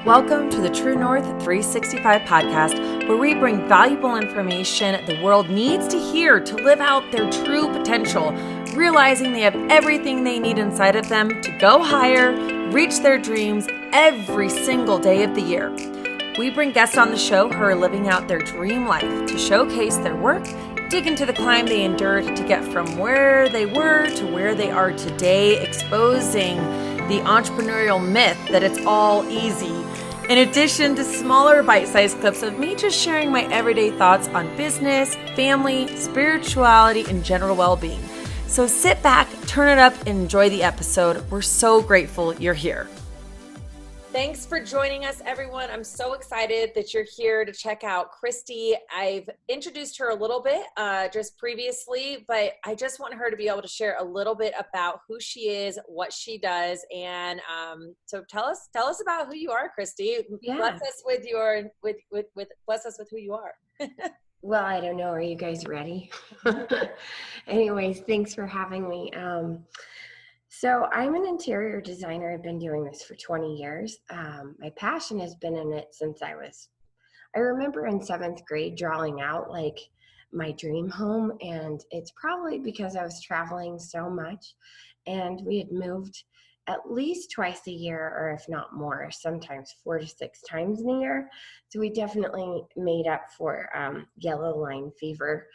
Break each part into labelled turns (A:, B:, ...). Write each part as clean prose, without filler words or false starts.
A: Welcome to the True North 365 podcast, where we bring valuable information the world needs to hear to live out their true potential, realizing they have everything they need inside of them to go higher, reach their dreams every single day of the year. We bring guests on the show who are living out their dream life to showcase their work, dig into the climb they endured to get from where they were to where they are today, exposing the entrepreneurial myth that it's all easy. In addition to smaller bite-sized clips of me just sharing my everyday thoughts on business, family, spirituality, and general well-being. So sit back, turn it up, and enjoy the episode. We're so grateful you're here. Thanks for joining us, everyone. I'm so excited that you're here to check out Kristy. I've introduced her a little bit just previously, but I just want her to be able to share a little bit about who she is, what she does, and so tell us about who you are, Kristy.
B: Yeah.
A: Bless us with who you are.
B: Well, I don't know. Are you guys ready? Anyways, thanks for having me. So I'm an interior designer. I've been doing this for 20 years. My passion has been in it since I remember in 7th grade drawing out like my dream home. And it's probably because I was traveling so much and we had moved at least twice a year, or if not more, sometimes 4 to 6 times in a year. So we definitely made up for yellow line fever.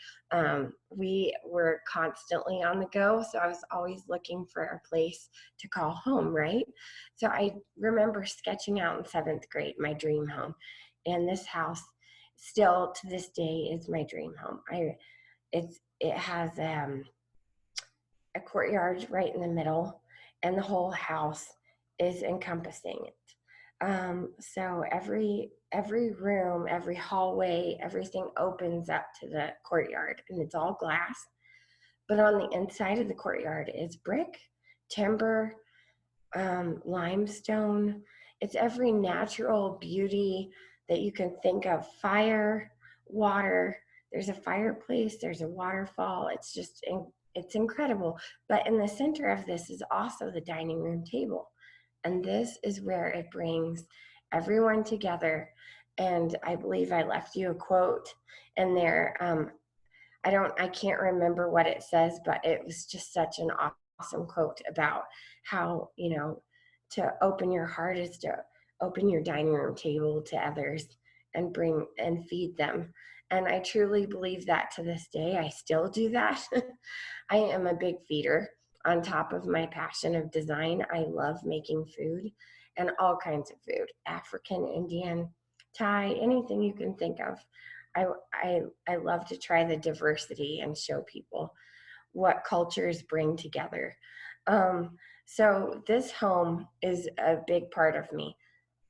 B: We were constantly on the go, so I was always looking for a place to call home, right? So I remember sketching out in 7th grade my dream home, and this house still to this day is my dream home. It has a courtyard right in the middle, and the whole house is encompassing it. So every room, every hallway, everything opens up to the courtyard, and it's all glass. But on the inside of the courtyard is brick, timber, limestone. It's every natural beauty that you can think of: fire, water. There's a fireplace. There's a waterfall. It's incredible. But in the center of this is also the dining room table. And this is where it brings everyone together. And I believe I left you a quote in there. I can't remember what it says, but it was just such an awesome quote about how, to open your heart is to open your dining room table to others and bring and feed them. And I truly believe that to this day. I still do that. I am a big feeder. On top of my passion of design, I love making food, and all kinds of food: African, Indian, Thai, anything you can think of. I love to try the diversity and show people what cultures bring together. So this home is a big part of me.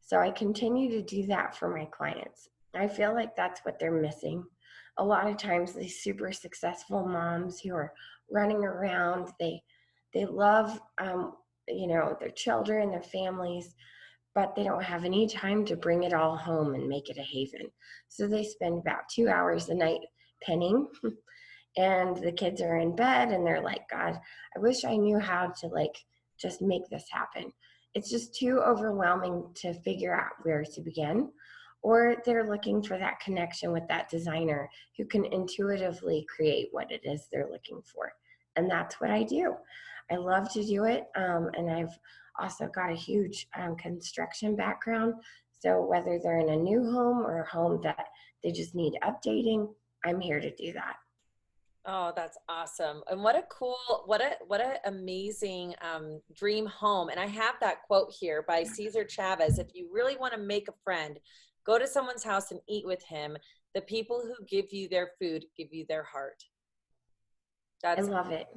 B: So I continue to do that for my clients. I feel like that's what they're missing. A lot of times these super successful moms who are running around, they love their children, their families, but they don't have any time to bring it all home and make it a haven. So they spend about 2 hours a night penning and the kids are in bed and they're like, God, I wish I knew how to just make this happen. It's just too overwhelming to figure out where to begin. Or they're looking for that connection with that designer who can intuitively create what it is they're looking for. And that's what I do. I love to do it. And I've also got a huge construction background. So whether they're in a new home or a home that they just need updating, I'm here to do that.
A: Oh, that's awesome. And what a amazing dream home. And I have that quote here by Cesar Chavez: if you really want to make a friend, go to someone's house and eat with him. The people who give you their food give you their heart.
B: I love it.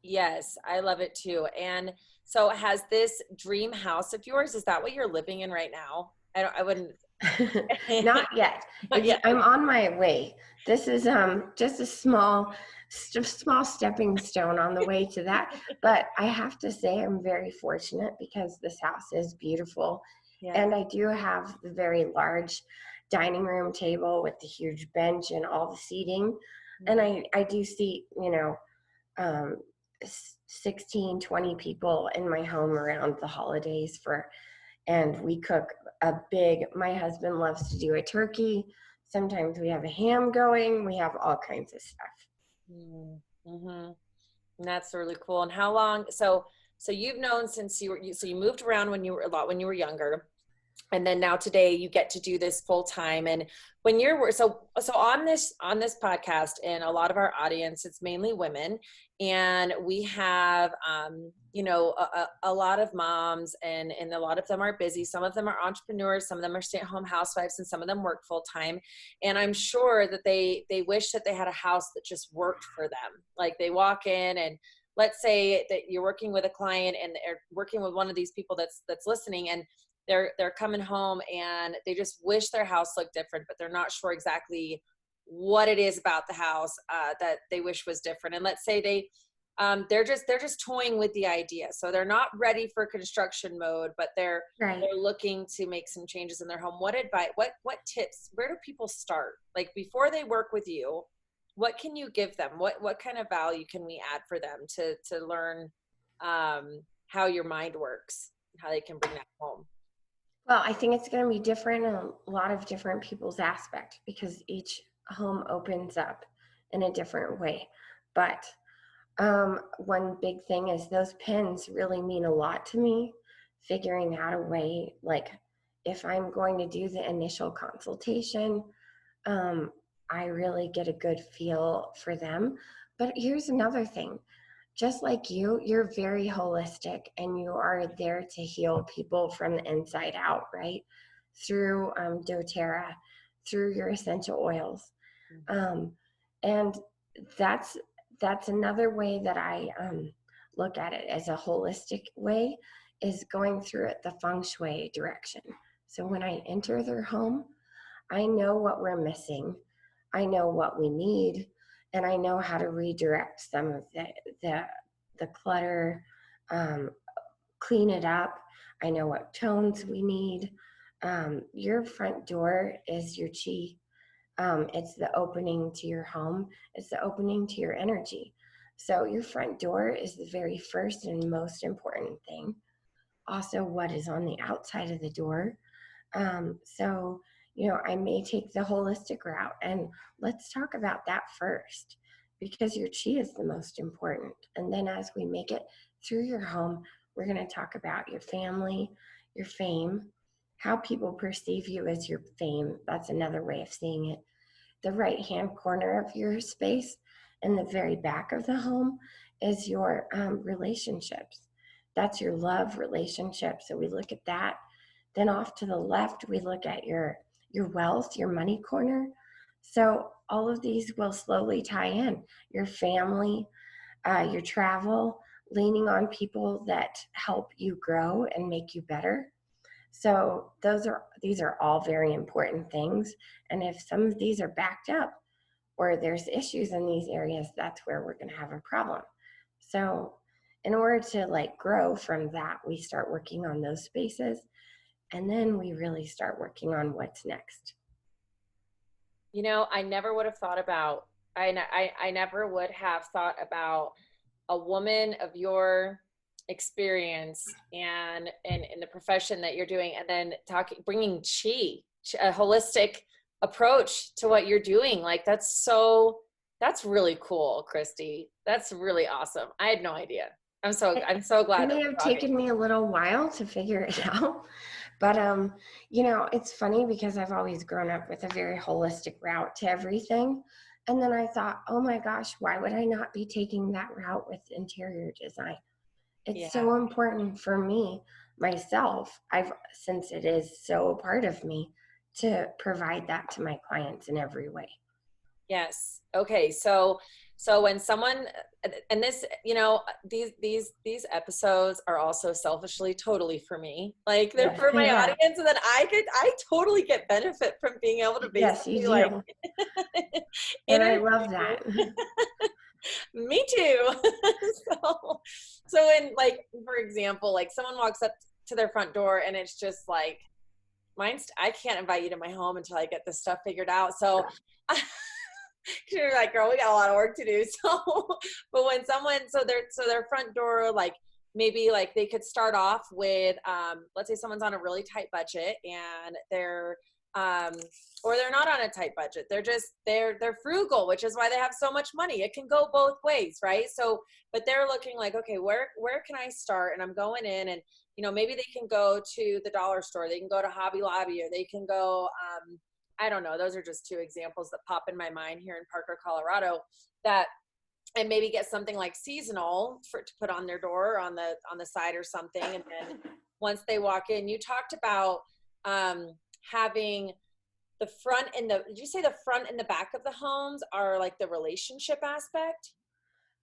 A: Yes, I love it too. And so has this dream house of yours, is that what you're living in right now? I wouldn't.
B: Not yet. I'm on my way. This is just a small stepping stone on the way to that. But I have to say I'm very fortunate because this house is beautiful. Yeah. And I do have the very large dining room table with the huge bench and all the seating. Mm-hmm. And I do seat, 16, 20 people in my home around the holidays for and we cook my husband loves to do a turkey. Sometimes we have a ham going. We have all kinds of stuff.
A: Mm-hmm. And that's really cool. And how long, so you've known since so you moved around when you were younger. And then now today you get to do this full time. And when so on this podcast, and a lot of our audience, it's mainly women, and we have a lot of moms, and a lot of them are busy. Some of them are entrepreneurs, some of them are stay-at-home housewives, and some of them work full time. And I'm sure that they wish that they had a house that just worked for them. Like they walk in, and let's say that you're working with a client and they're working with one of these people that's listening, and they're coming home and they just wish their house looked different, but they're not sure exactly what it is about the house that they wish was different. And let's say they're just toying with the idea, so they're not ready for construction mode, but they're looking to make some changes in their home. What advice? What tips? Where do people start? Like before they work with you, what can you give them? What kind of value can we add for them to learn how your mind works, how they can bring that home?
B: Well, I think it's going to be different in a lot of different people's aspect, because each home opens up in a different way. But one big thing is those pins really mean a lot to me, figuring out a way, like if I'm going to do the initial consultation, I really get a good feel for them. But here's another thing. Just like you're very holistic, and you are there to heal people from the inside out, right? Through doTERRA, through your essential oils. And that's another way that I look at it as a holistic way, is going through it the feng shui direction. So when I enter their home, I know what we're missing. I know what we need. And I know how to redirect some of the clutter, clean it up. I know what tones we need. Your front door is your chi. It's the opening to your home. It's the opening to your energy. So your front door is the very first and most important thing. Also, what is on the outside of the door. So I may take the holistic route, and let's talk about that first, because your chi is the most important. And then as we make it through your home, we're going to talk about your family, your fame, how people perceive you as your fame. That's another way of seeing it. The right-hand corner of your space in the very back of the home is your relationships. That's your love relationship. So we look at that. Then off to the left, we look at your wealth, your money corner. So all of these will slowly tie in. Your family, your travel, leaning on people that help you grow and make you better. So these are all very important things. And if some of these are backed up, or there's issues in these areas, that's where we're going to have a problem. So in order to grow from that, we start working on those spaces. And then we really start working on what's next.
A: I never would have thought about, I never would have thought about a woman of your experience and in the profession that you're doing, and then bringing a holistic approach to what you're doing. That's really cool, Kristy. That's really awesome. I had no idea. I'm so glad.
B: It may have taken me a little while to figure it out. But, it's funny because I've always grown up with a very holistic route to everything. And then I thought, oh my gosh, why would I not be taking that route with interior design? It's so important for me, myself, since it is so a part of me, to provide that to my clients in every way.
A: Yes. Okay. So when someone, and this, these episodes are also selfishly totally for me, they're for my audience, and then I totally get benefit from being able to basically
B: and I love that.
A: Me too. So in for example, someone walks up to their front door and it's just I can't invite you to my home until I get this stuff figured out. So you're like, girl, we got a lot of work to do. So, but when someone, so their front door, maybe like they could start off with, let's say someone's on a really tight budget and or they're not on a tight budget. They're frugal, which is why they have so much money. It can go both ways, right? So, but they're looking like, okay, where can I start? And I'm going in and, maybe they can go to the dollar store. They can go to Hobby Lobby, or they can go, I don't know. Those are just two examples that pop in my mind here in Parker, Colorado, and maybe get something like seasonal to put on their door or on the side or something. And then once they walk in, you talked about, having the front and did you say the front and the back of the homes are like the relationship aspect?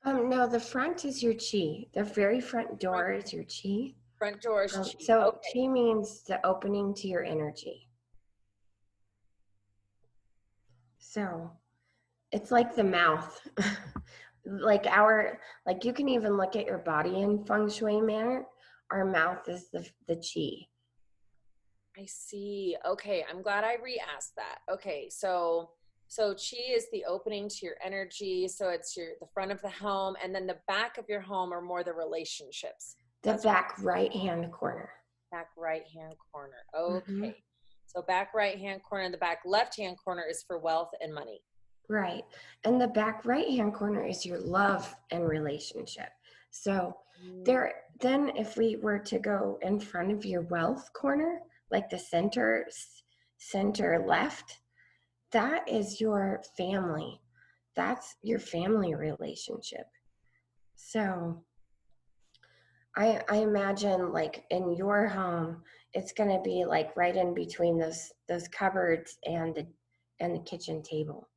B: No, the front is your chi. The very front door is your chi.
A: Front door is chi.
B: So
A: Okay.
B: chi means the opening to your energy. So it's like the mouth. like you can even look at your body in feng shui manner. Our mouth is the chi.
A: I see. Okay. I'm glad I re-asked that. Okay. So chi is the opening to your energy. So it's the front of the home, and then the back of your home are more the relationships.
B: The back right-hand corner.
A: Back right-hand corner. Okay.
B: Mm-hmm.
A: So back right-hand corner, and the back left-hand corner is for wealth and money.
B: Right. And the back right-hand corner is your love and relationship. So then if we were to go in front of your wealth corner, like the center left, that is your family. That's your family relationship. So I imagine like in your home, it's going to be like right in between those cupboards and the kitchen table.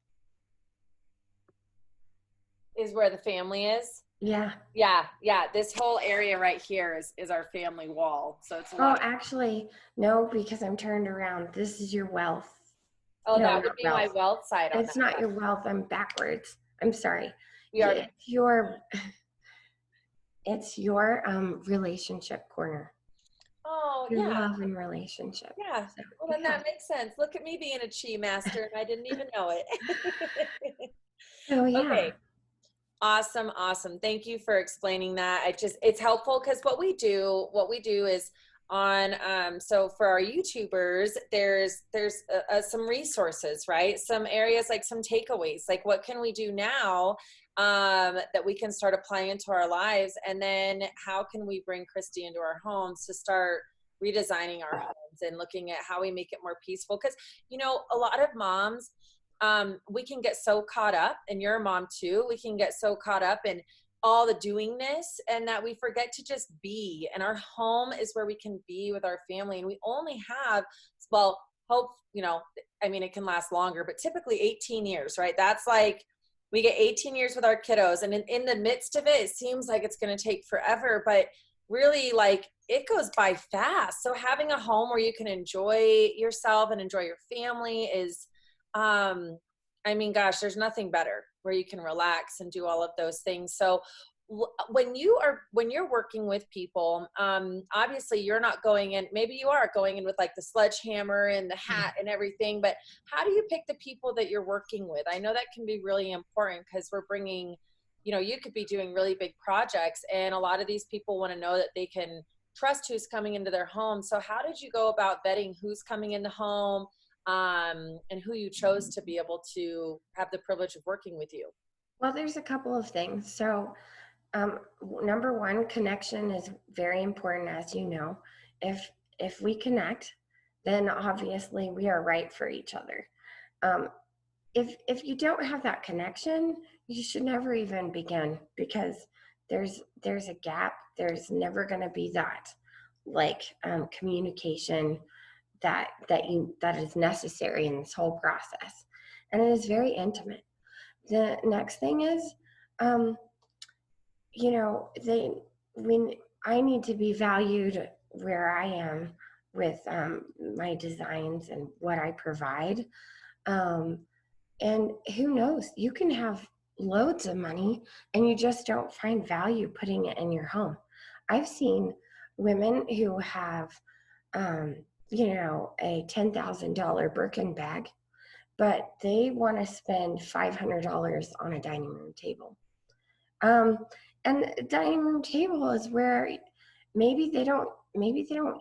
A: Is where the family is?
B: Yeah.
A: This whole area right here is our family wall. So it's
B: actually, no, because I'm turned around. This is your wealth.
A: Oh, no, that would be wealth. My wealth side.
B: It's not your wealth. I'm backwards. I'm sorry. It's your relationship corner.
A: Oh,
B: your love and relationship.
A: Yeah. So, well, then that makes sense. Look at me being a chi master, and I didn't even know it.
B: Oh, yeah.
A: Okay. Awesome. Thank you for explaining that. It's helpful because what we do is on, so for our YouTubers, there's some resources, right? Some areas, like some takeaways, like what can we do now that we can start applying into our lives? And then how can we bring Kristy into our homes to start redesigning our homes and looking at how we make it more peaceful? Because, a lot of moms, we can get so caught up, and you're a mom too, we can get so caught up in all the doingness and that we forget to just be. And our home is where we can be with our family. And we only have, it can last longer, but typically 18 years, right? That's like, we get 18 years with our kiddos. And in the midst of it, it seems like it's going to take forever, but really, like, it goes by fast. So having a home where you can enjoy yourself and enjoy your family is, there's nothing better, where you can relax and do all of those things. So when you're working with people, obviously you're not going in, maybe you are going in with like the sledgehammer and the hat and everything, but how do you pick the people that you're working with? I know that can be really important because we're bringing, you could be doing really big projects, and a lot of these people want to know that they can trust who's coming into their home. So how did you go about vetting who's coming in the home, and who you chose to be able to have the privilege of working with you?
B: Well, there's a couple of things. So, number one, connection is very important, as you know. If we connect, then obviously we are right for each other. If you don't have that connection, you should never even begin, because there's a gap. There's never going to be that communication that is necessary in this whole process, and it is very intimate. The next thing is, I need to be valued where I am with my designs and what I provide. And who knows, you can have loads of money and you just don't find value putting it in your home. I've seen women who have, a $10,000 Birkin bag, but they want to spend $500 on a dining room table. And And the dining room table is where maybe they don't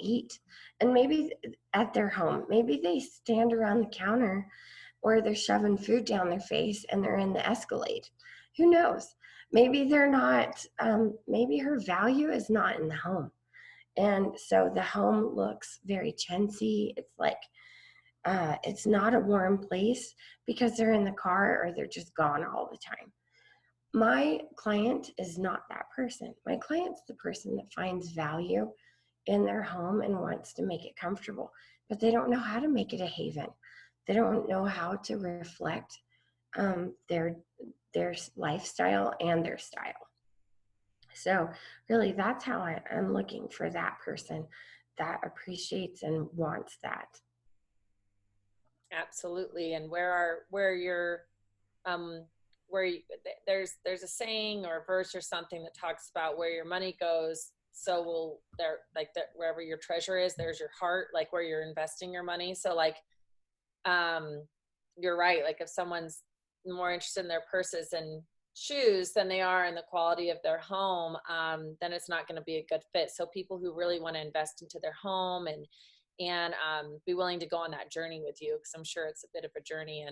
B: eat, and maybe at their home, maybe they stand around the counter, or they're shoving food down their face and they're in the Escalade. Who knows? Maybe they're not, maybe her value is not in the home. And so the home looks very chintzy. It's like, it's not a warm place because they're in the car or they're just gone all the time. My client is not that person. My client's the person that finds value in their home and wants to make it comfortable, but they don't know how to make it a haven. They don't know how to reflect their lifestyle and their style. So really, that's how I'm looking for that person that appreciates and wants that.
A: Absolutely. And um there's a saying or a verse or something that talks about where your money goes, so will there, like that, wherever your treasure is, there's your heart, like where you're investing your money. So like, um you're right, like if someone's more interested in their purses and shoes than they are in the quality of their home, then it's not going to be a good fit. So people who really want to invest into their home and be willing to go on that journey with you, because I'm sure it's a bit of a journey.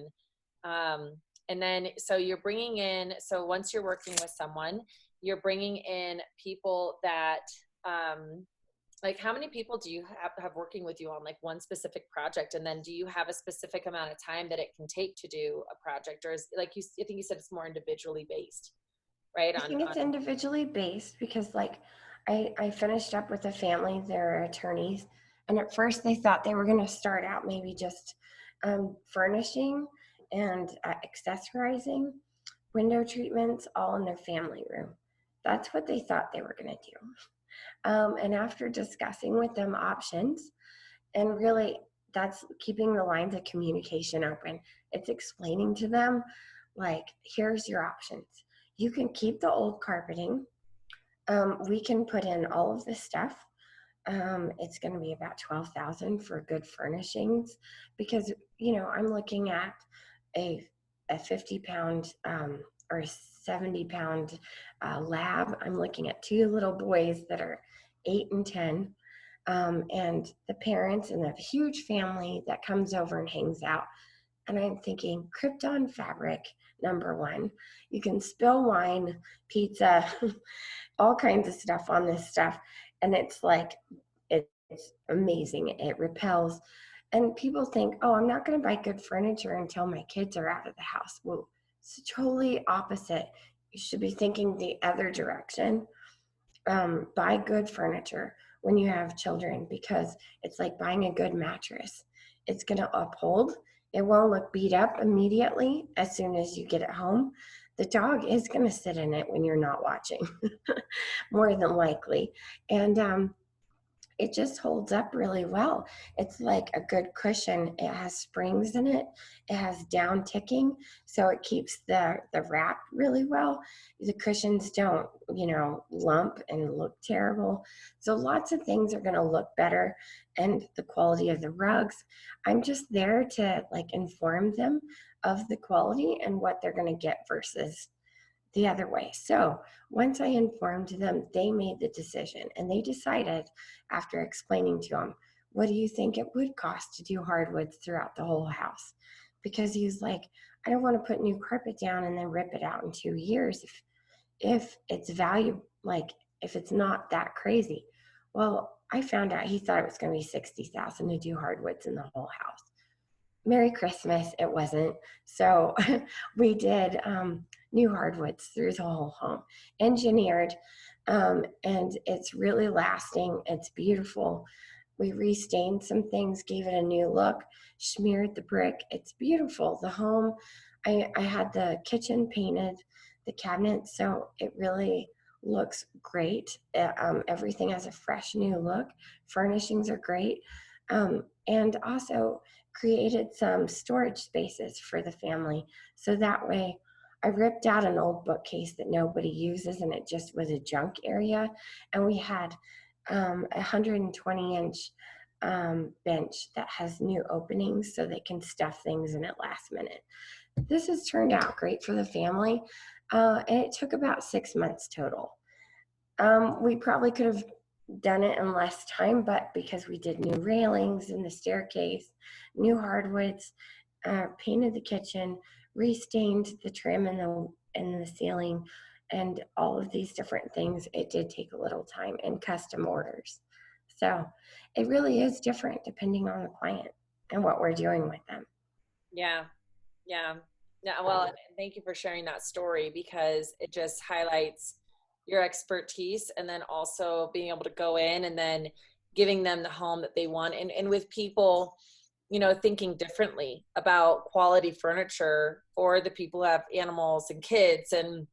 A: And then so you're bringing in, so once you're working with someone, you're bringing in people that, like how many people do you have working with you on like one specific project? And then do you have a specific amount of time that it can take to do a project? Or is, like I think you said it's more individually based, right?
B: I think it's individually based because, like, I finished up with a family, they're attorneys, and at first they thought they were going to start out maybe just furnishing and accessorizing window treatments all in their family room. That's what they thought they were going to do. And after discussing with them options, and really that's keeping the lines of communication open, it's explaining to them, like, here's your options. You can keep the old carpeting. We can put in all of this stuff. It's going to be about $12,000 for good furnishings, because I'm looking at a 50-pound or 70-pound lab. I'm looking at two little boys that are 8 and 10, and the parents and the huge family that comes over and hangs out. And I'm thinking, Krypton fabric, number one. You can spill wine, pizza, all kinds of stuff on this stuff. And it's like, it's amazing. It repels. And people think, oh, I'm not going to buy good furniture until my kids are out of the house. Well, it's totally opposite. You should be thinking the other direction. Buy good furniture when you have children, because it's like buying a good mattress. It's going to uphold. It won't look beat up immediately as soon as you get it home. The dog is going to sit in it when you're not watching, more than likely. And it just holds up really well. It's like a good cushion. It has springs in it. It has down ticking, so it keeps the wrap really well. The cushions don't, lump and look terrible. So lots of things are going to look better, and the quality of the rugs. I'm just there to like inform them of the quality and what they're going to get versus the other way. So once I informed them, they made the decision, and they decided, after explaining to them, what do you think it would cost to do hardwoods throughout the whole house? Because he was like, I don't want to put new carpet down and then rip it out in 2 years if it's value, like if it's not that crazy. Well, I found out he thought it was going to be 60,000 to do hardwoods in the whole house. Merry Christmas, it wasn't. So we did new hardwoods through the whole home, engineered, and it's really lasting. It's beautiful. We restained some things, gave it a new look, smeared the brick. It's beautiful. The home, I had the kitchen painted, the cabinets, so it really looks great. Everything has a fresh new look. Furnishings are great. And also created some storage spaces for the family. So that way, I ripped out an old bookcase that nobody uses, and it just was a junk area. And we had a 120-inch bench that has new openings so they can stuff things in at last minute. This has turned out great for the family, and it took about 6 months total. We probably could have done it in less time, but because we did new railings in the staircase, new hardwoods, painted the kitchen, restained the trim in the ceiling, and all of these different things, it did take a little time and custom orders. So it really is different depending on the client and what we're doing with them.
A: Yeah. Yeah. Yeah. Well, thank you for sharing that story, because it just highlights your expertise, and then also being able to go in and then giving them the home that they want. And with people, thinking differently about quality furniture for the people who have animals and kids, and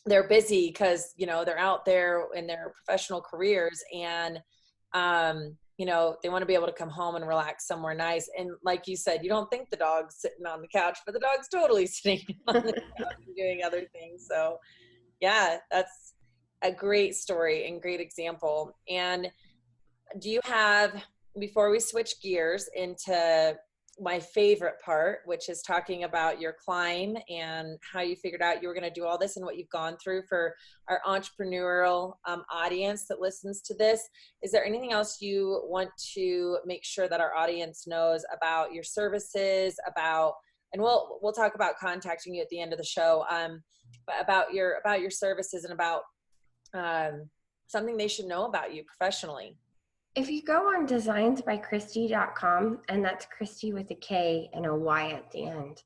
A: they're busy because, they're out there in their professional careers, and, they want to be able to come home and relax somewhere nice. And like you said, you don't think the dog's sitting on the couch, but the dog's totally sitting on the couch and doing other things. So yeah, that's a great story and great example. And do you have, before we switch gears into my favorite part, which is talking about your climb and how you figured out you were going to do all this and what you've gone through for our entrepreneurial audience that listens to this, is there anything else you want to make sure that our audience knows about your services, and we'll talk about contacting you at the end of the show, but about your services, and about something they should know about you professionally?
B: If you go on designsbykristy.com, and that's Kristy with a K and a Y at the end,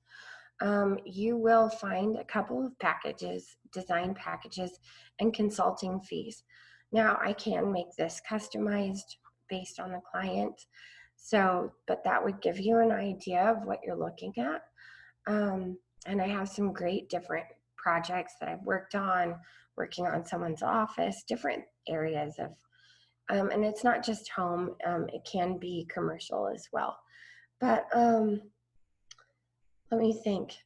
B: you will find a couple of packages, design packages, and consulting fees. Now, I can make this customized based on the client, but that would give you an idea of what you're looking at. And I have some great different projects that I've working on someone's office, different areas of, and it's not just home, it can be commercial as well. But let me think.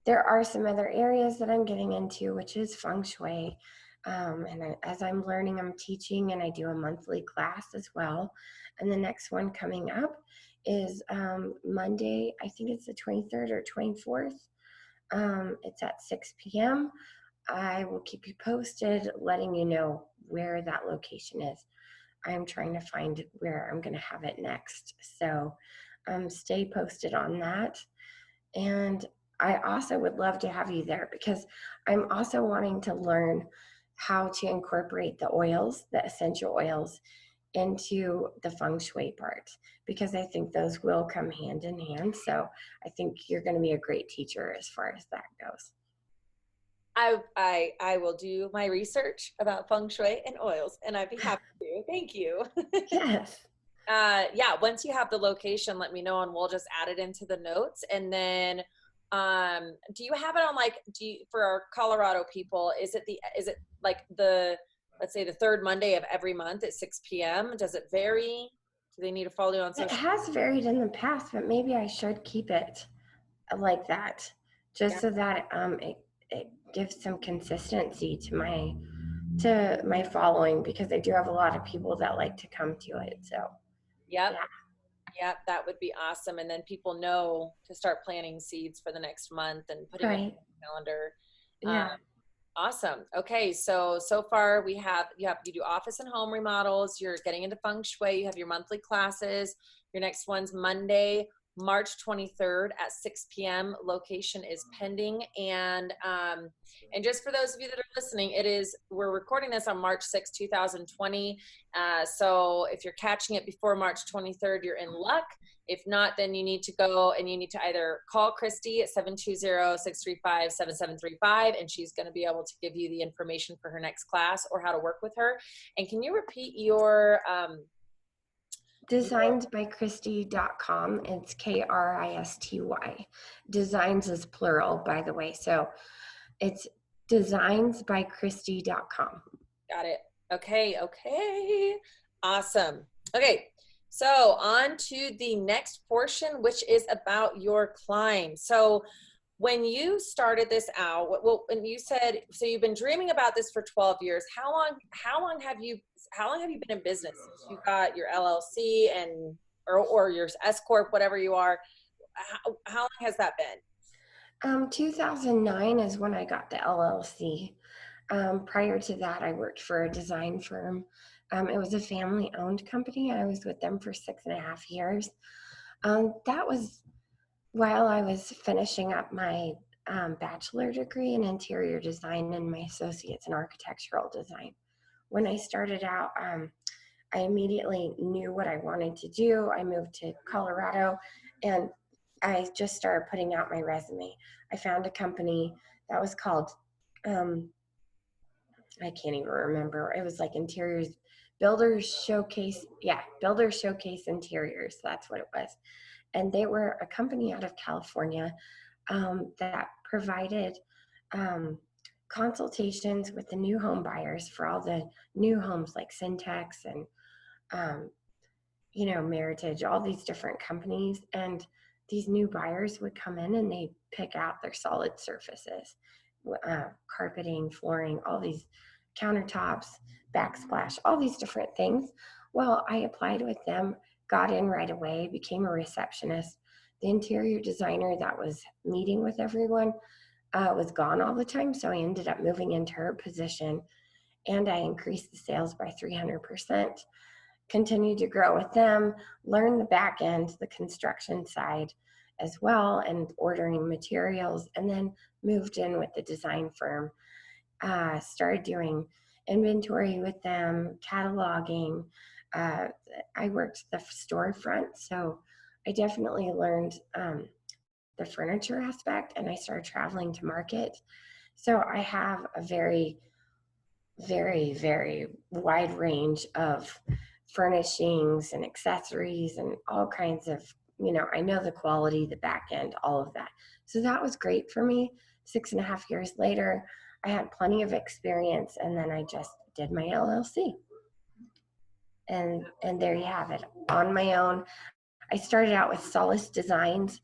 B: There are some other areas that I'm getting into, which is feng shui. As I'm learning, I'm teaching, and I do a monthly class as well. And the next one coming up is Monday, I think it's the 23rd or 24th. It's at 6 p.m. I will keep you posted, letting you know where that location is. I'm trying to find where I'm going to have it next. So stay posted on that. And I also would love to have you there, because I'm also wanting to learn how to incorporate the oils, the essential oils, into the feng shui part, because I think those will come hand in hand. So I think you're going to be a great teacher as far as that goes.
A: I will do my research about feng shui and oils, and I'd be happy to. Thank you.
B: Yes.
A: Yeah, once you have the location, let me know, and we'll just add it into the notes. And then do you have it on, like, for our Colorado people, is it like let's say the third Monday of every month at 6 p.m.? Does it vary? Do they need to follow you on social?
B: It has varied in the past, but maybe I should keep it like that, just so that it gives some consistency to my following, because I do have a lot of people that like to come to it. So
A: Yep.
B: yeah.
A: Yep, that would be awesome. And then people know to start planting seeds for the next month and putting it
B: Right.
A: on the calendar.
B: Yeah.
A: Awesome. Okay, so far you do office and home remodels, you're getting into feng shui, you have your monthly classes. Your next one's Monday, March 23rd at 6 p.m. Location is pending. And just for those of you that are listening, we're recording this on March 6, 2020. So if you're catching it before March 23rd, you're in luck. If not, then you need to go and you need to either call Kristy at 720-635-7735, and she's going to be able to give you the information for her next class or how to work with her. And can you repeat your
B: Designsbykristy.com. It's Kristy. Designs is plural, by the way. So it's designsbykristy.com.
A: Got it. Okay. Awesome. Okay. So on to the next portion, which is about your climb. So when you started this out, and you said, so you've been dreaming about this for 12 years. How long have you been in business? Since you got your LLC or your S Corp, whatever you are, how long has that been?
B: 2009 is when I got the LLC. Prior to that, I worked for a design firm. It was a family-owned company. I was with them for 6.5 years. That was while I was finishing up my bachelor degree in interior design and my associates in architectural design. When I started out, I immediately knew what I wanted to do. I moved to Colorado and I just started putting out my resume. I found a company that was called, I can't even remember. It was like Interiors Builders Showcase. Yeah, Builders Showcase Interiors. That's what it was. And they were a company out of California that provided consultations with the new home buyers for all the new homes like Syntex and um, Meritage, all these different companies. And these new buyers would come in and they pick out their solid surfaces, carpeting, flooring, all these countertops, backsplash, all these different things. Well, I applied with them, got in right away, became a receptionist. The interior designer that was meeting with everyone was gone all the time. So I ended up moving into her position and I increased the sales by 300%. Continued to grow with them, learn the back end, the construction side as well, and ordering materials, and then moved in with the design firm. Started doing inventory with them, cataloging. Uh, I worked the storefront, so I definitely learned the furniture aspect, and I started traveling to market. So I have a very, very, very wide range of furnishings and accessories and all kinds of, I know the quality, the back end, all of that. So that was great for me. 6.5 years later, I had plenty of experience, and then I just did my LLC. And there you have it, on my own. I started out with Solace Designs,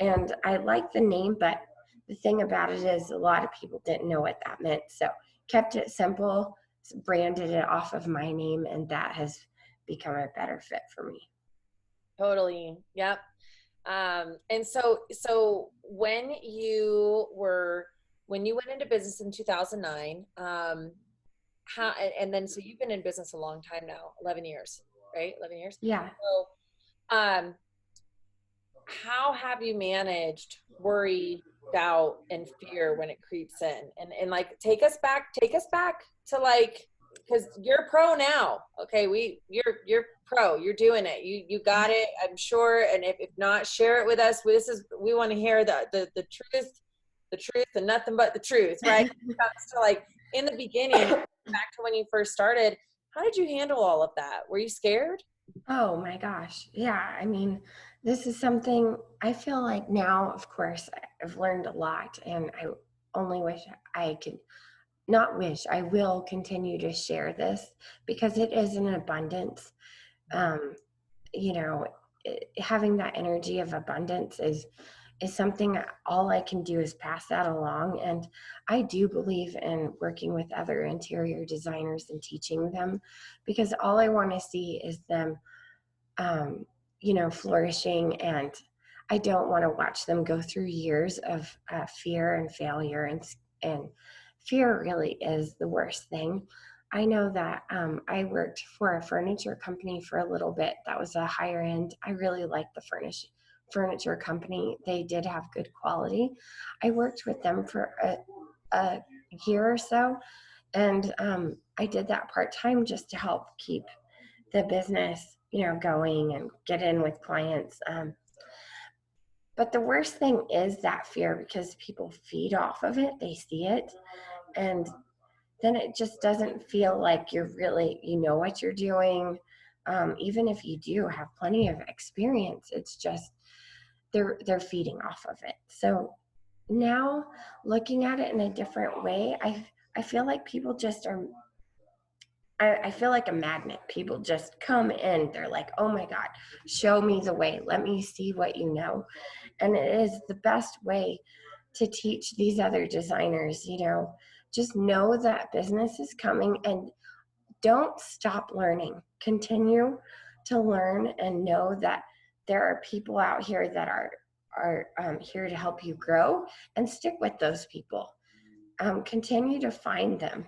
B: and I like the name, but the thing about it is a lot of people didn't know what that meant. So kept it simple, branded it off of my name, and that has become a better fit for me.
A: Totally. Yep. And so when you went into business in 2009, how, and then, so you've been in business a long time now, 11 years, right? 11 years.
B: Yeah.
A: So, how have you managed worry, doubt, and fear when it creeps in? And like, take us back to like, because you're pro now. Okay. You're pro, you're doing it. You got it. I'm sure. And if not, share it with us. We want to hear the truth and nothing but the truth, right? So like in the beginning, back to when you first started, how did you handle all of that? Were you scared?
B: Oh my gosh. Yeah. I mean, this is something I feel like now, of course, I've learned a lot, and I only wish I could not wish, I will continue to share this because it is an abundance. Um, you know, Having that energy of abundance is something all I can do is pass that along. And I do believe in working with other interior designers and teaching them, because all I want to see is them, flourishing. And I don't want to watch them go through years of fear and failure. And fear really is the worst thing. I know that I worked for a furniture company for a little bit. That was a higher end. I really liked the furniture company. They did have good quality. I worked with them for a year or so, and I did that part-time just to help keep the business, going and get in with clients. But the worst thing is that fear, because people feed off of it. They see it, and then it just doesn't feel like you know what you're doing. Even if you do have plenty of experience, it's just they're feeding off of it. So now, looking at it in a different way, I feel like people just are. I feel like a magnet. People just come in. They're like, oh my God, show me the way. Let me see what you know. And it is the best way to teach these other designers, just know that business is coming, and don't stop learning. Continue to learn and know that there are people out here that are here to help you grow, and stick with those people. continue to find them.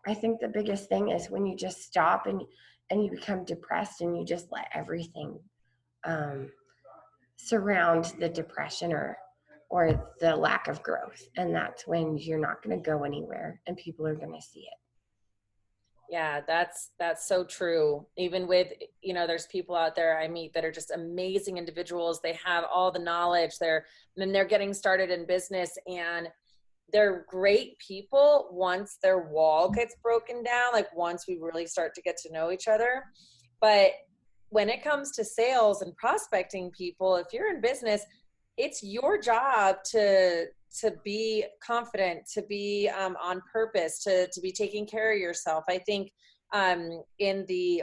B: I think the biggest thing is when you just stop and you become depressed and you just let everything um, surround the depression or the lack of growth. And that's when you're not going to go anywhere and people are going to see it.
A: Yeah, that's so true. Even with, there's people out there I meet that are just amazing individuals. They have all the knowledge. They're getting started in business, and they're great people once their wall gets broken down, like once we really start to get to know each other. But when it comes to sales and prospecting people, if you're in business, it's your job to be confident, to be on purpose, to be taking care of yourself. I think in the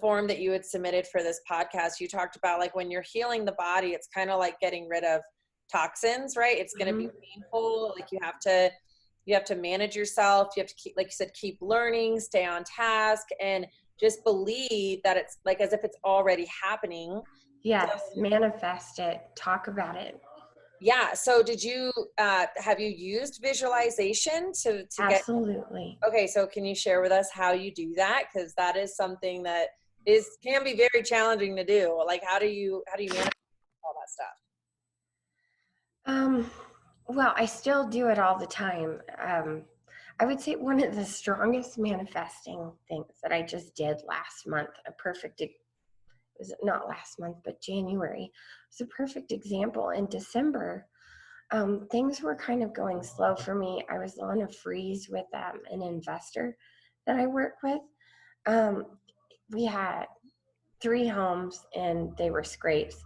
A: form that you had submitted for this podcast, you talked about like when you're healing the body, it's kind of like getting rid of toxins, right? It's going to be painful. Like you have to manage yourself. You have to keep, like you said, keep learning, stay on task, and just believe that it's like as if it's already happening.
B: Yes, manifest it, talk about it.
A: Yeah. So did you, have you used visualization to
B: Absolutely.
A: Okay. So can you share with us how you do that? Cause that is something that can be very challenging to do. Like, how do you manage all that stuff?
B: Well, I still do it all the time. I would say one of the strongest manifesting things that I just did last month, was not last month, but January, was a perfect example. In December, things were kind of going slow for me. I was on a freeze with an investor that I work with. We had 3 homes and they were scrapes.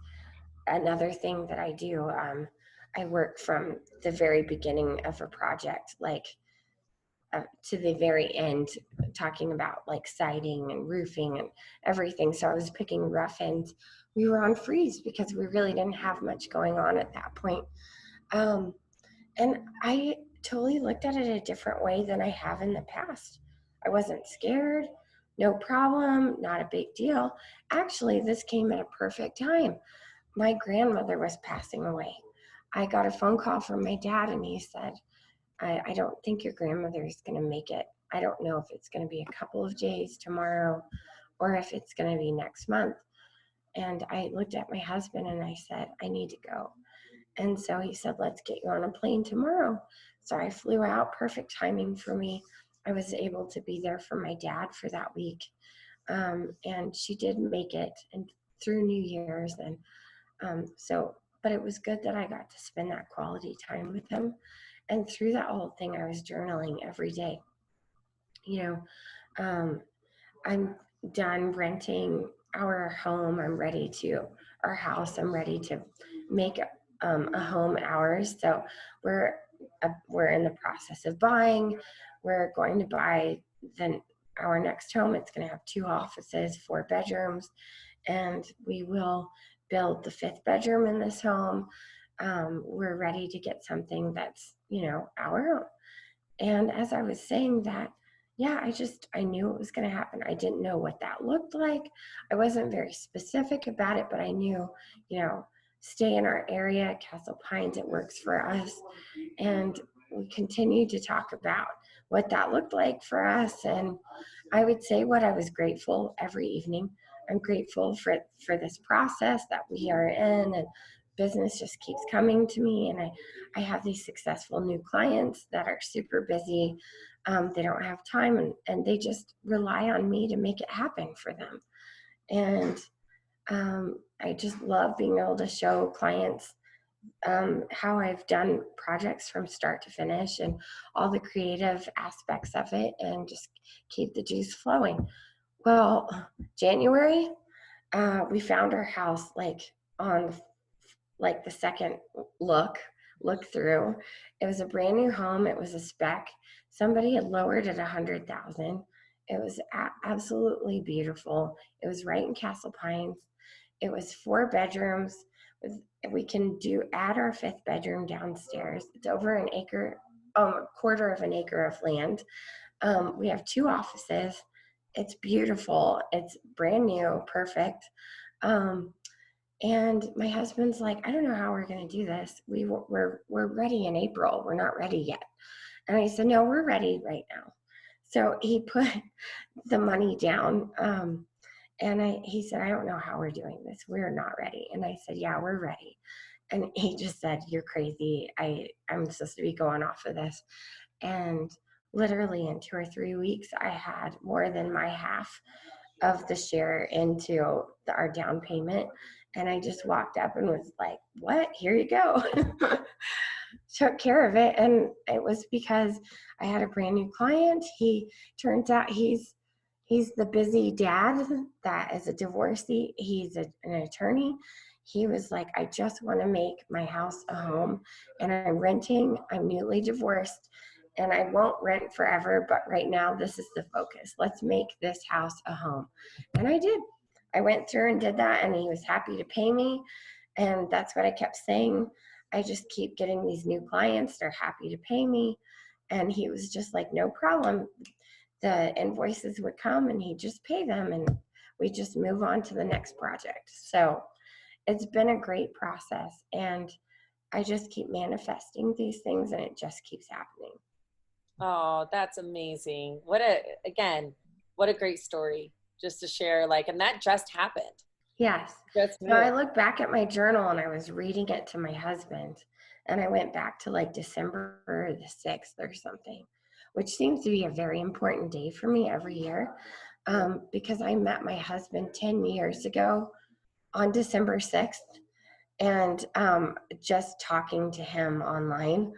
B: Another thing that I do, I work from the very beginning of a project, like to the very end, talking about like siding and roofing and everything. So I was picking rough ends. We were on freeze because we really didn't have much going on at that point. And I totally looked at it a different way than I have in the past. I wasn't scared, no problem, not a big deal. Actually, this came at a perfect time. My grandmother was passing away. I got a phone call from my dad, and he said, I don't think your grandmother is going to make it. I don't know if it's going to be a couple of days tomorrow or if it's going to be next month. And I looked at my husband and I said, I need to go. And so he said, let's get you on a plane tomorrow. So I flew out, perfect timing for me. I was able to be there for my dad for that week. And she did make it and through New Year's. And but it was good that I got to spend that quality time with him. And through that whole thing, I was journaling every day. I'm done renting our home. Our house, I'm ready to make a home ours. So we're in the process of buying. We're going to buy our next home. It's going to have 2 offices, 4 bedrooms, and we will build the 5th bedroom in this home. We're ready to get something that's, our own. And as I was saying that, yeah, I knew it was going to happen. I didn't know what that looked like. I wasn't very specific about it, but I knew, stay in our area, Castle Pines, it works for us. And we continued to talk about what that looked like for us. And I would say what I was grateful every evening. I'm grateful for this process that we are in, and business just keeps coming to me. And I have these successful new clients that are super busy. They don't have time and they just rely on me to make it happen for them. And I just love being able to show clients how I've done projects from start to finish and all the creative aspects of it and just keep the juice flowing. Well, January, we found our house on the second look through. It was a brand new home. It was a spec. Somebody had lowered it $100,000. It was absolutely beautiful. It was right in Castle Pines. It was 4 bedrooms. We can add our 5th bedroom downstairs. It's over an acre, a quarter of an acre of land. We have 2 offices. It's beautiful. It's brand new, perfect. And my husband's like, I don't know how we're going to do this. We're ready in April. We're not ready yet. And I said, no, we're ready right now. So he put the money down. And he said, I don't know how we're doing this. We're not ready. And I said, yeah, we're ready. And he just said, you're crazy. I'm supposed to be going off of this. And literally in 2 or 3 weeks, I had more than my half of the share into our down payment. And I just walked up and was like, what? Here you go. Took care of it. And it was because I had a brand new client. He turns out he's the busy dad that is a divorcee. He's an attorney. He was like, I just want to make my house a home, and I'm renting. I'm newly divorced, and I won't rent forever, but right now this is the focus. Let's make this house a home. And I did. I went through and did that, and he was happy to pay me. And that's what I kept saying. I just keep getting these new clients. They're happy to pay me. And he was just like, no problem. The invoices would come and he'd just pay them, and we just move on to the next project. So it's been a great process, and I just keep manifesting these things, and it just keeps happening.
A: Oh, that's amazing. What a great story just to share, like, and that just happened.
B: Yes. So I look back at my journal and I was reading it to my husband, and I went back to like December the 6th or something, which seems to be a very important day for me every year, because I met my husband 10 years ago on December 6th, and just talking to him online.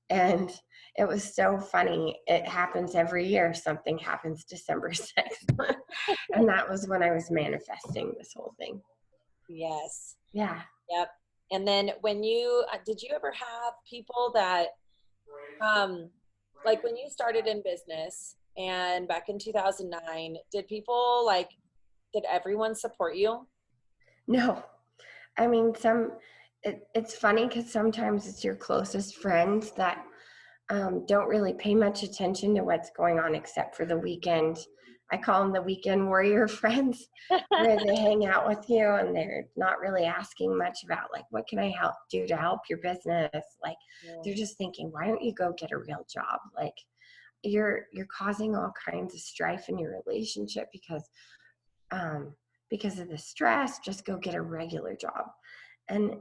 B: And it was so funny. It happens every year. Something happens December 6th. And that was when I was manifesting this whole thing.
A: Yes.
B: Yeah.
A: Yep. And then did you ever have people that, like when you started in business and back in 2009, did everyone support you?
B: No. I mean, it's funny because sometimes it's your closest friends that don't really pay much attention to what's going on except for the weekend. I call them the weekend warrior friends, where they hang out with you and they're not really asking much about like, what can I do to help your business? Like, they're just thinking, why don't you go get a real job? Like, you're causing all kinds of strife in your relationship because of the stress. Just go get a regular job. And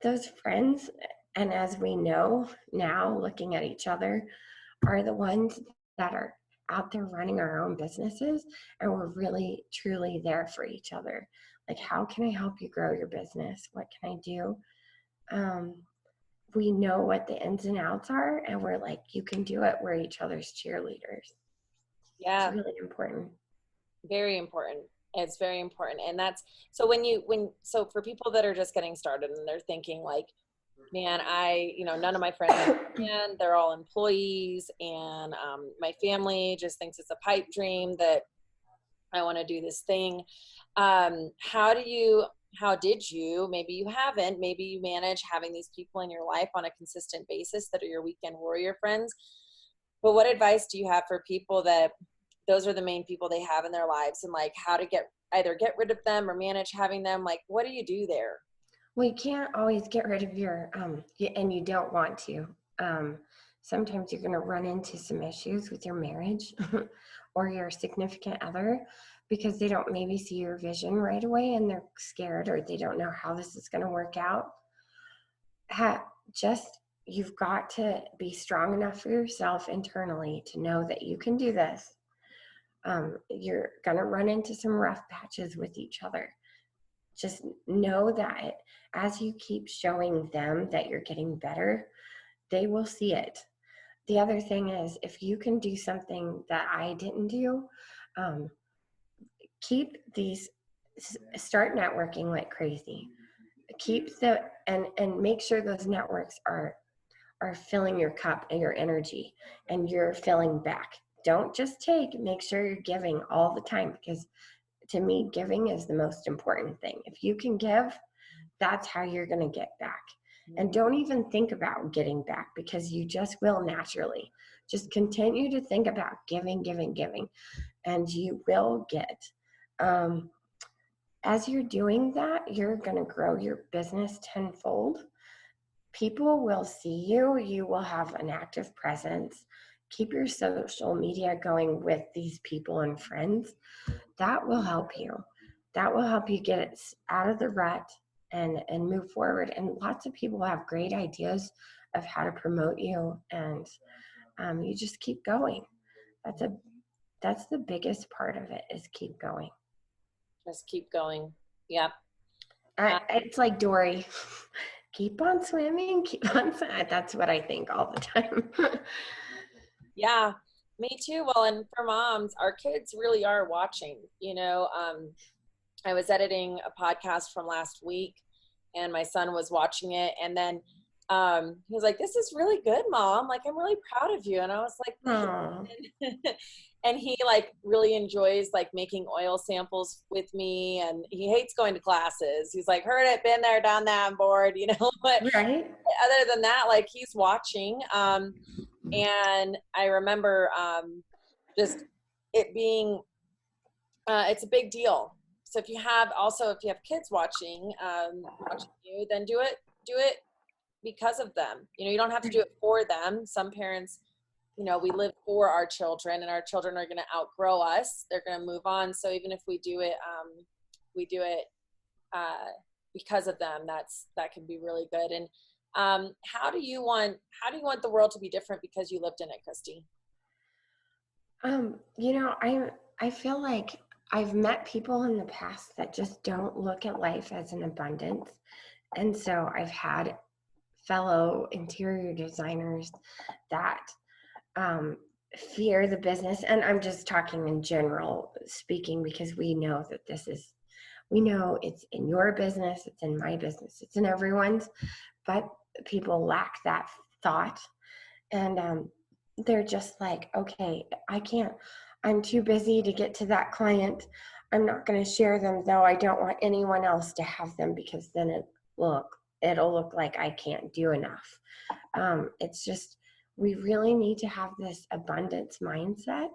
B: those friends, and as we know now, looking at each other, are the ones that are out there running our own businesses, and we're really truly there for each other. Like, how can I help you grow your business? What can I do? We know what the ins and outs are, and we're like, you can do it. We're each other's cheerleaders.
A: Yeah.
B: It's really important.
A: Very important. It's very important. And that's, so so for people that are just getting started and they're thinking like, man, none of my friends understand, they're all employees, and my family just thinks it's a pipe dream that I want to do this thing. How did you, maybe you haven't, maybe you manage having these people in your life on a consistent basis that are your weekend warrior friends, but what advice do you have for people that those are the main people they have in their lives, and like how to either get rid of them or manage having them? Like, what do you do there?
B: Well, you can't always get rid of your, and you don't want to. Sometimes you're going to run into some issues with your marriage or your significant other because they don't maybe see your vision right away, and they're scared, or they don't know how this is going to work out. You've got to be strong enough for yourself internally to know that you can do this. You're going to run into some rough patches with each other. Just know that as you keep showing them that you're getting better, they will see it. The other thing is, if you can do something that I didn't do, start networking like crazy. And make sure those networks are filling your cup and your energy, and you're filling back. Don't just take, make sure you're giving all the time, because to me, giving is the most important thing. If you can give, that's how you're going to get back. And don't even think about getting back, because you just will naturally. Just continue to think about giving, and you will get. as you're doing that, you're going to grow your business tenfold. People will see you. You will have an active presence. Keep your social media going with these people and friends. That will help you. That will help you get it out of the rut and move forward. And lots of people have great ideas of how to promote you, and you just keep going. That's the biggest part of it, is keep going.
A: Just keep going. Yep.
B: It's like Dory. Keep on swimming, keep on swimming. That's what I think all the time.
A: Yeah, me too. Well, and for moms, our kids really are watching. I was editing a podcast from last week, and my son was watching it, and then he was like, "This is really good, Mom. Like, I'm really proud of you." And I was like,
B: Oh.
A: and he like really enjoys like making oil samples with me, and he hates going to classes. He's like, heard it, been there, done that, I'm bored, but
B: Right.
A: other than that, like, he's watching. And I remember just it being it's a big deal. So if you have kids watching you, then do it because of them. You don't have to do it for them. Some parents, we live for our children, and our children are going to outgrow us. They're going to move on. So even if we do it because of them, that can be really good. And how do you want the world to be different because you lived in it, Kristy?
B: I feel like I've met people in the past that just don't look at life as an abundance. And so I've had fellow interior designers that fear the business. And I'm just talking in general speaking, because we know it's in your business, it's in my business, it's in everyone's, but people lack that thought. And they're just like, okay, I'm too busy to get to that client. I'm not going to share them, though. I don't want anyone else to have them, because then it'll look like I can't do enough. It's just, we really need to have this abundance mindset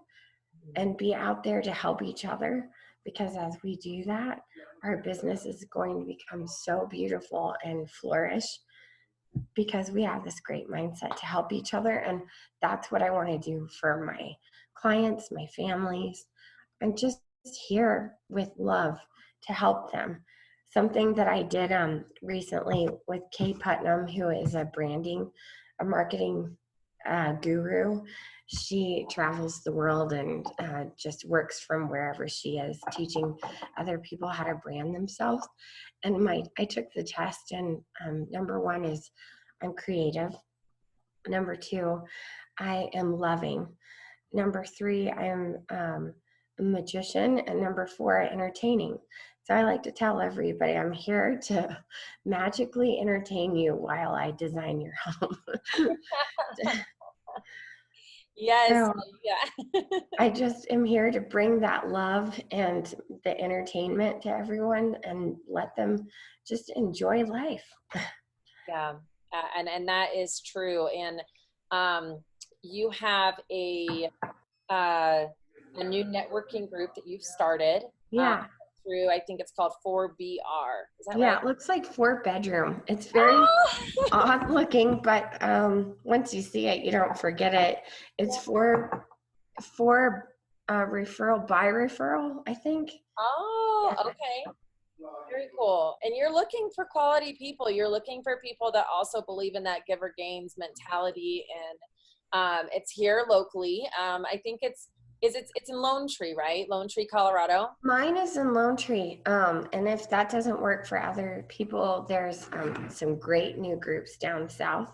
B: and be out there to help each other, because as we do that, our business is going to become so beautiful and flourish, because we have this great mindset to help each other. And that's what I want to do for my clients, my families. I'm just here with love to help them. Something that I did recently with Kay Putnam, who is a marketing guru. She travels the world and just works from wherever she is, teaching other people how to brand themselves. And I took the test, and number 1 is I'm creative. Number 2, I am loving. Number 3, I am a magician. And number 4, entertaining. So I like to tell everybody I'm here to magically entertain you while I design your home.
A: Yes.
B: So
A: Yeah.
B: I just am here to bring that love and the entertainment to everyone, and let them just enjoy life.
A: Yeah. And that is true. And you have a new networking group that you've started.
B: Yeah.
A: Through, I think it's called 4BR. Is that
B: Yeah,
A: right?
B: it looks like 4-bedroom. It's very odd looking, but once you see it, you don't forget it. It's for referral by referral, I think.
A: Oh,
B: Yeah.
A: okay. Very cool. And you're looking for quality people. You're looking for people that also believe in that giver gains mentality. And it's here locally. I think it's in Lone Tree, right? Lone Tree, Colorado.
B: Mine is in Lone Tree. And if that doesn't work for other people, there's some great new groups down south.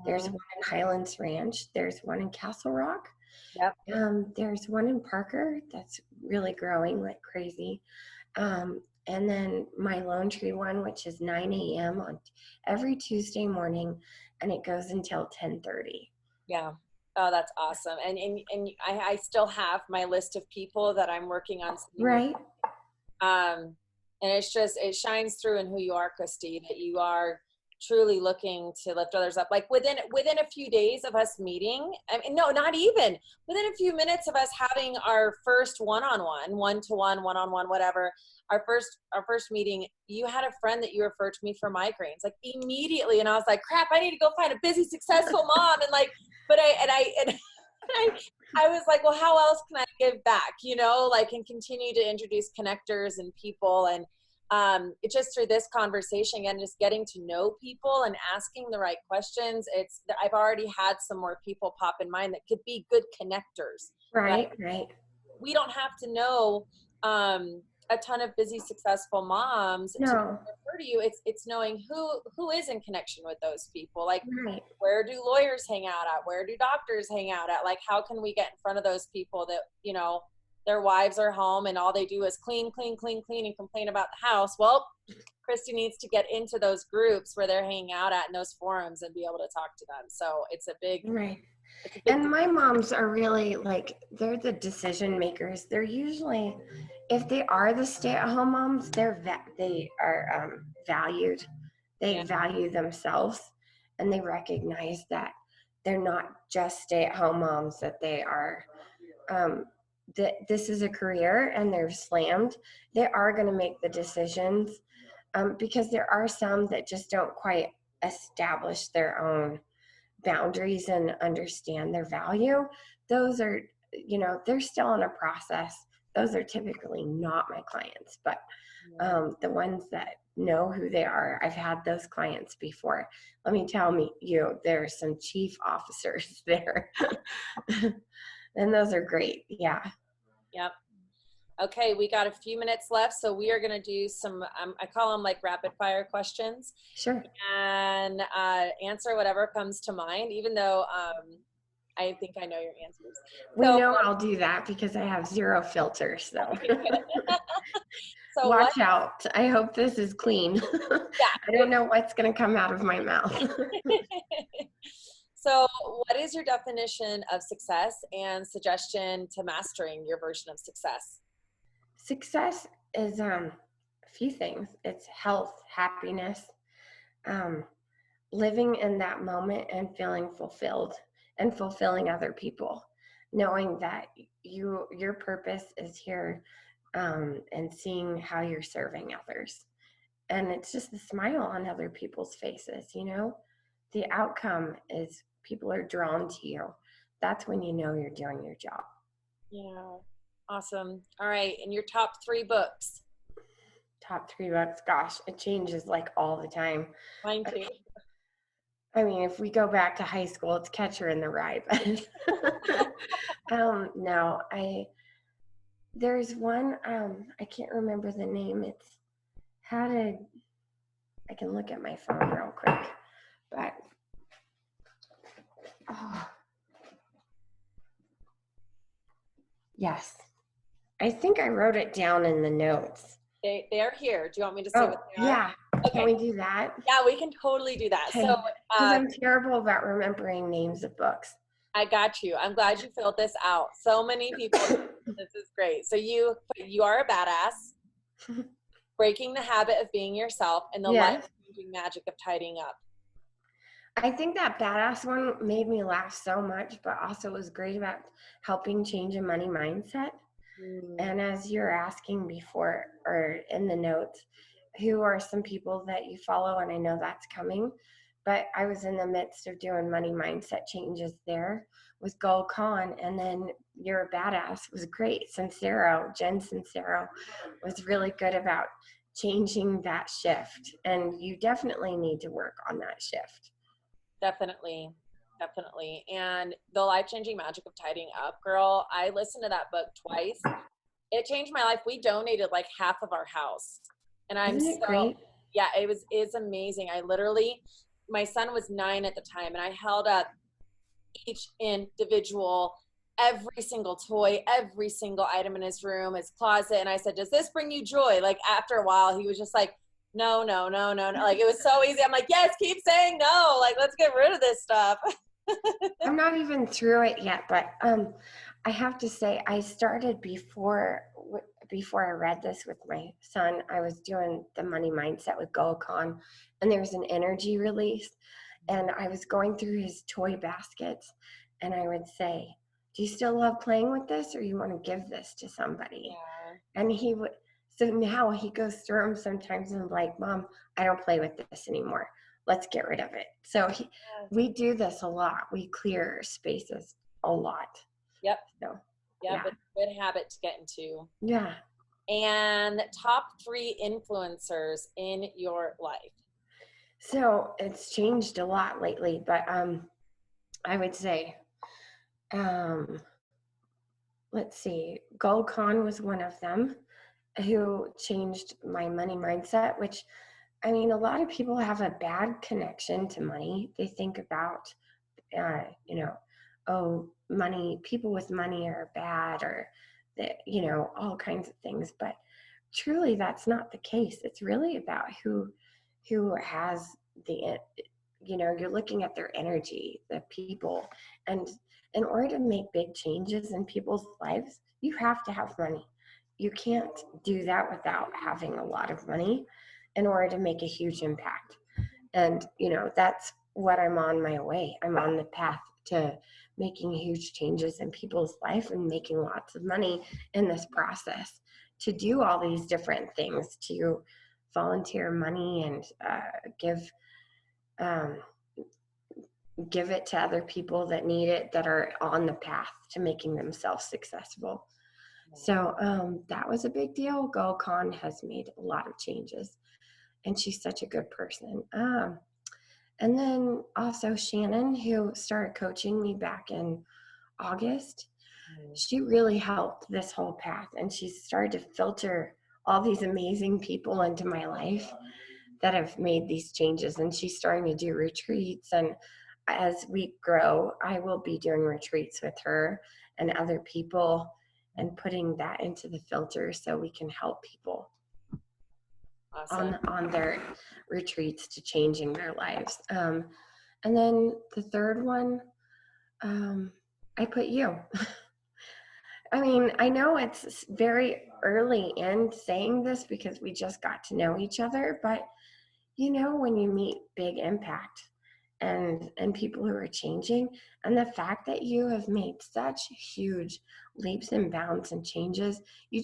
B: There's one in Highlands Ranch. There's one in Castle Rock.
A: Yep.
B: There's one in Parker that's really growing like crazy. And then my Lone Tree one, which is 9 a.m. on every Tuesday morning, and it goes until 10:30.
A: Yeah. Oh, that's awesome. And I still have my list of people that I'm working on.
B: Right.
A: And it shines through in who you are, Kristy, that you are truly looking to lift others up. Like within a few days of us meeting, I mean, no, not even within a few minutes of us having our first one-on-one, one-to-one, one-on-one, whatever, our first meeting, you had a friend that you referred to me for migraines, like immediately. And I was like, crap, I need to go find a busy, successful mom. And like, but I was like, well, how else can I give back, like, and continue to introduce connectors and people. And it just through this conversation and just getting to know people and asking the right questions. I've already had some more people pop in mind that could be good connectors.
B: Right.
A: We don't have to know a ton of busy, successful moms to refer to you. It's knowing who is in connection with those people. Like, where do lawyers hang out at? Where do doctors hang out at? Like, how can we get in front of those people that, their wives are home and all they do is clean and complain about the house? Well, Kristy needs to get into those groups where they're hanging out at in those forums and be able to talk to them. So it's a big,
B: and my moms are really like, they're the decision makers. They're usually, if they are the stay-at-home moms, they are valued. They value themselves, and they recognize that they're not just stay-at-home moms, that they are, that this is a career and they're slammed. They are going to make the decisions, because there are some that just don't quite establish their own boundaries and understand their value. Those are, they're still in a process. Those are typically not my clients, but the ones that know who they are, I've had those clients before. Let me tell you, there are some chief officers there. And those are great. Yeah.
A: Yep. Okay, we got a few minutes left, so we are going to do some, I call them like rapid fire questions.
B: Sure.
A: And answer whatever comes to mind, even though I think I know your answers.
B: We know I'll do that because I have zero filters, so.
A: So
B: watch out. I hope this is clean.
A: Yeah.
B: I don't know what's going to come out of my mouth.
A: So what is your definition of success and suggestion to mastering your version of success?
B: Success is a few things. It's health, happiness, living in that moment and feeling fulfilled and fulfilling other people, knowing that your purpose is here, and seeing how you're serving others. And it's just the smile on other people's faces, the outcome is people are drawn to you. That's when you know you're doing your job.
A: Yeah. Awesome. All right. And your top 3 books?
B: Top 3 books. Gosh, it changes like all the time.
A: Mine too.
B: I mean, if we go back to high school, it's Catcher in the Rye. But no, there's one, I can't remember the name. It's I can look at my phone real quick, but yes. I think I wrote it down in the notes.
A: They are here. Do you want me to say what they are?
B: Yeah.
A: Okay.
B: Can we do that?
A: Yeah, we can totally do that.
B: Okay.
A: So,
B: I'm terrible about remembering names of books.
A: I got you. I'm glad you filled this out. So many people. This is great. So you are a badass. Breaking the habit of being yourself and the life-changing magic of tidying up.
B: I think that badass one made me laugh so much, but also was great about helping change a money mindset. And as you're asking before or in the notes, who are some people that you follow? And I know that's coming, but I was in the midst of doing money mindset changes there with Gold Con. And then You're a Badass was great. Jen Sincero was really good about changing that shift. And you definitely need to work on that shift.
A: Definitely. And the life-changing magic of tidying up, girl, I listened to that book twice. It changed my life. We donated like half of our house. And
B: Isn't it great?
A: Yeah, it's amazing. My son was 9 at the time, and I held up each individual, every single toy, every single item in his room, his closet. And I said, does this bring you joy? Like after a while, he was just like, no. Like it was so easy. I'm like, yes, keep saying no. Like, let's get rid of this stuff.
B: I'm not even through it yet, but I have to say I started before before I read this with my son, I was doing the money mindset with Golcon, and there's an energy release. And I was going through his toy baskets, and I would say, do you still love playing with this, or you want to give this to somebody?
C: Yeah.
B: And he would, so now he goes through them sometimes and I'm like, Mom, I don't play with this anymore. Let's get rid of it. So we do this a lot. We clear spaces a lot.
C: Yep.
B: So,
C: yep. It's a good habit to get into.
B: Yeah.
C: And top 3 influencers in your life.
B: So it's changed a lot lately, but I would say, let's see, Golcon was one of them who changed my money mindset, which, I mean, a lot of people have a bad connection to money. They think about, oh, money, people with money are bad, or, all kinds of things. But truly, that's not the case. It's really about who has you're looking at their energy, the people. And in order to make big changes in people's lives, you have to have money. You can't do that without having a lot of money in order to make a huge impact. And, that's what I'm on my way. I'm on the path to making huge changes in people's life and making lots of money in this process to do all these different things, to volunteer money and give it to other people that need it, that are on the path to making themselves successful. So that was a big deal. Golcon has made a lot of changes, and she's such a good person. And then also Shannon, who started coaching me back in August, she really helped this whole path, and she started to filter all these amazing people into my life that have made these changes. And she's starting to do retreats, and as we grow, I will be doing retreats with her and other people and putting that into the filter so we can help people on their retreats to changing their lives. And then the third one, I put you. I mean, I know it's very early in saying this because we just got to know each other, but when you meet big impact and people who are changing, and the fact that you have made such huge leaps and bounds and changes, you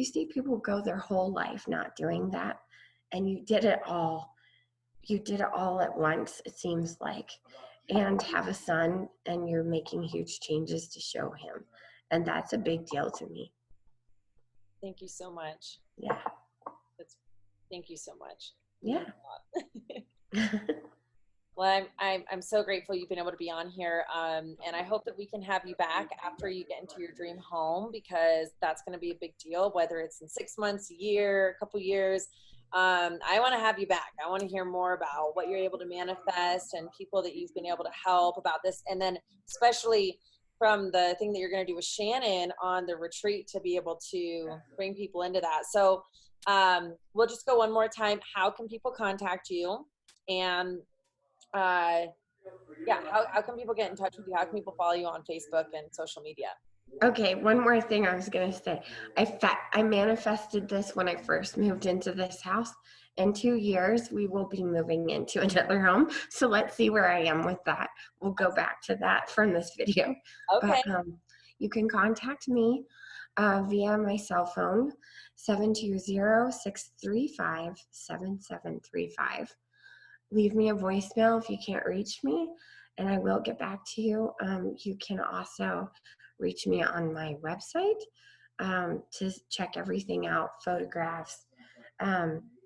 B: see people go their whole life not doing that, and you did it all at once, it seems like, and have a son, and you're making huge changes to show him. And that's a big deal to me.
C: Thank you so much.
B: Yeah.
C: Thank you so much.
B: Yeah.
C: Well, I'm so grateful you've been able to be on here. And I hope that we can have you back after you get into your dream home, because that's going to be a big deal, whether it's in 6 months, a year, a couple years. I want to have you back. I want to hear more about what you're able to manifest and people that you've been able to help about this. And then especially from the thing that you're going to do with Shannon on the retreat, to be able to bring people into that. So we'll just go one more time. How can people contact you? And how can people get in touch with you? How can people follow you on Facebook and social media?
B: Okay, one more thing I was going to say. I manifested this when I first moved into this house. In 2 years, we will be moving into another home. So let's see where I am with that. We'll go back to that from this video.
C: Okay.
B: But you can contact me via my cell phone, 720-635-7735. Leave me a voicemail if you can't reach me, and I will get back to you. You can also reach me on my website to check everything out, photographs.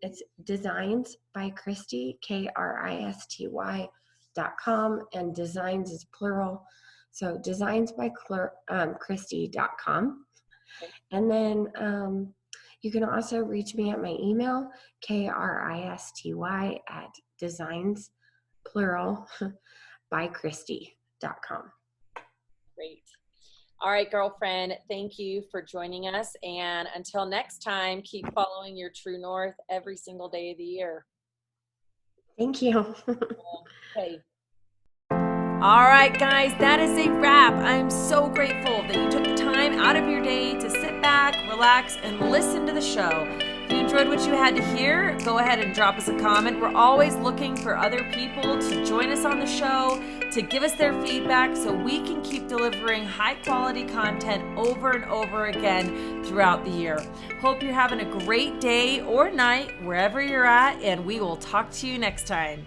B: It's Designs by Kristy, KRISTY.com, and designs is plural. So designsbykristy.com. And then you can also reach me at my email, KRISTY@designs, plural, by Kristy.com.
C: Great. All right, girlfriend, thank you for joining us. And until next time, keep following your true north every single day of the year.
B: Thank you.
C: Okay.
A: All right, guys, that is a wrap. I'm so grateful that you took the time out of your day to sit back, back, relax, and listen to the show. If you enjoyed what you had to hear, go ahead and drop us a comment. We're always looking for other people to join us on the show, to give us their feedback so we can keep delivering high quality content over and over again throughout the year. Hope you're having a great day or night wherever you're at, and we will talk to you next time.